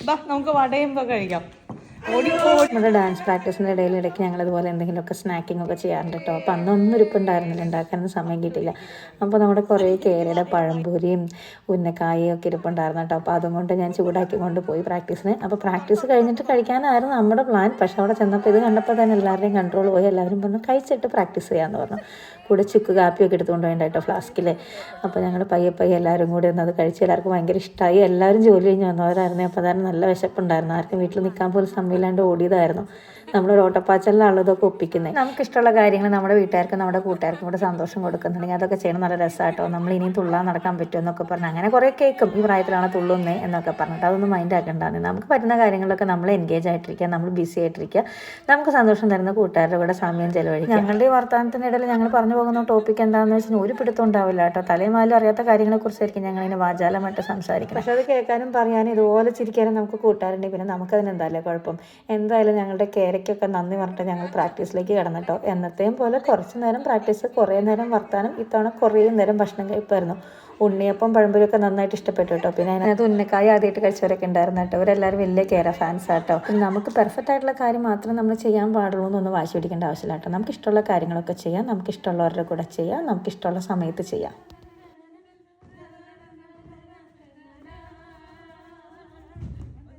ബാ നമുക്ക് വടയുമ്പോൾ കഴിക്കാം. നമ്മുടെ ഡാൻസ് പ്രാക്ടീസിൻ്റെ ഇടയ്ക്ക് ഞങ്ങൾ അതുപോലെ എന്തെങ്കിലുമൊക്കെ സ്നാക്കിംഗ് ഒക്കെ ചെയ്യാറുണ്ട് കേട്ടോ. അപ്പോൾ അന്നൊന്നും ഇരിപ്പുണ്ടായിരുന്നില്ല, ഉണ്ടാക്കാനൊന്നും സമയം കിട്ടില്ല. അപ്പോൾ നമ്മുടെ കുറേ കേരയുടെ പഴംപൊരിയും ഉന്നക്കായും ഒക്കെ ഇരിപ്പുണ്ടായിരുന്നു കേട്ടോ. അപ്പോൾ അതുകൊണ്ട് ഞാൻ ചൂടാക്കി കൊണ്ട് പോയി പ്രാക്ടീസിന്. അപ്പോൾ പ്രാക്ടീസ് കഴിഞ്ഞിട്ട് കഴിക്കാനായിരുന്നു നമ്മുടെ പ്ലാൻ. പക്ഷെ അവിടെ ചെന്നപ്പോൾ ഇത് കണ്ടപ്പോൾ തന്നെ എല്ലാവരുടെയും കൺട്രോൾ പോയി. എല്ലാവരും പറഞ്ഞു കഴിച്ചിട്ട് പ്രാക്ടീസ് ചെയ്യാമെന്ന് പറഞ്ഞു. കൂടെ ചുക്ക് കാപ്പിയൊക്കെ എടുത്തുകൊണ്ട് വേണ്ടായിട്ടോ ഫ്ലാസ്കിൽ. അപ്പോൾ ഞങ്ങൾ പയ്യെ എല്ലാവരും കൂടി ഒന്ന് അത് കഴിച്ച് എല്ലാവർക്കും ഭയങ്കര ഇഷ്ടമായി. എല്ലാവരും ജോലി കഴിഞ്ഞ് വന്നവരായിരുന്നു. അപ്പോൾ അതായിരുന്നു നല്ല വിശപ്പുണ്ടായിരുന്നു. ആർക്കും വീട്ടിൽ നിൽക്കാൻ പോലും സമയമില്ലാണ്ട് ഓടിയതായിരുന്നു. നമ്മളൊരു ഓട്ടപ്പാച്ചലിലാണ് ഇതൊക്കെ ഒപ്പിക്കുന്നത്. നമുക്കിഷ്ടമുള്ള കാര്യങ്ങൾ നമ്മുടെ വീട്ടുകാർക്കും നമ്മുടെ കൂട്ടുകാർക്കും കൂടെ സന്തോഷം കൊടുക്കുന്നുണ്ടെങ്കിൽ അതൊക്കെ ചെയ്യണം. നല്ല രസമായിട്ടോ. നമ്മൾ ഇനിയും തുള്ളാൻ നടക്കാൻ പറ്റുമോ എന്നൊക്കെ പറഞ്ഞ് അങ്ങനെ കുറേ കേൾക്കും. ഈ പ്രായത്തിലാണ് തുള്ളുന്നേ എന്നൊക്കെ പറഞ്ഞിട്ട് അതൊന്നും മൈൻഡ് ആക്കേണ്ടതാണ്. നമുക്ക് പറ്റുന്ന കാര്യങ്ങളൊക്കെ നമ്മൾ എൻഗേജ് ആയിട്ടിരിക്കുക, നമ്മൾ ബിസി ആയിട്ടിരിക്കുക. നമുക്ക് സന്തോഷം തരുന്ന കൂട്ടുകാരുടെ കൂടെ സമയം ചെലവഴിക്കുക. ഞങ്ങളുടെ ഈ വർത്തമാനത്തിനിടയിൽ ഞങ്ങൾ പറഞ്ഞു പോകുന്ന ടോപ്പിക് എന്താണെന്ന് വെച്ചാൽ ഒരു പിടുത്തം ഉണ്ടാവില്ല കേട്ടോ. തലയുമാലും അറിയാത്ത കാര്യങ്ങളെക്കുറിച്ചായിരിക്കും ഞങ്ങളിങ്ങനെ വാചാലമായിട്ട് സംസാരിക്കുന്നത്. പക്ഷെ അത് കേൾക്കാനും പറയാനും ഇതുപോലെ ചിരിക്കാനും നമുക്ക് കൂട്ടുകാരുണ്ടെങ്കിൽ പിന്നെ നമുക്കതിന് എന്തായാലും കുഴപ്പം. എന്തായാലും ഞങ്ങളുടെ കേരയ്ക്കൊക്കെ നന്ദി പറഞ്ഞിട്ട് ഞങ്ങൾ പ്രാക്ടീസിലേക്ക് കിടന്നിട്ടോ. എന്നത്തെയും പോലെ കുറച്ച് നേരം പ്രാക്ടീസ്, കുറേ നേരം വർത്താനം. ഇത്തവണ കുറേ നേരം ഭക്ഷണം കഴിപ്പായിരുന്നു. ഉണ്ണിയപ്പം പഴംപൊരിയൊക്കെ നന്നായിട്ട് ഇഷ്ടപ്പെട്ടു കേട്ടോ. പിന്നെ അതിനകത്ത് ഉന്നക്കായ ആദ്യമായിട്ട് കഴിച്ചവരൊക്കെ ഉണ്ടായിരുന്നു കേട്ടോ. അവരെല്ലാവരും വലിയ കേര ഫാൻസ് ആട്ടോ. നമുക്ക് പെർഫെക്റ്റ് ആയിട്ടുള്ള കാര്യം മാത്രം നമ്മൾ ചെയ്യാൻ പാടുള്ളൂ എന്നൊന്നും വാശി പിടിക്കേണ്ട ആവശ്യമില്ല കേട്ടോ. നമുക്ക് ഇഷ്ടമുള്ള കാര്യങ്ങളൊക്കെ ചെയ്യാം, നമുക്ക് ഇഷ്ടമുള്ളവരുടെ കൂടെ ചെയ്യാം, നമുക്ക് ഇഷ്ടമുള്ള സമയത്ത് ചെയ്യാം.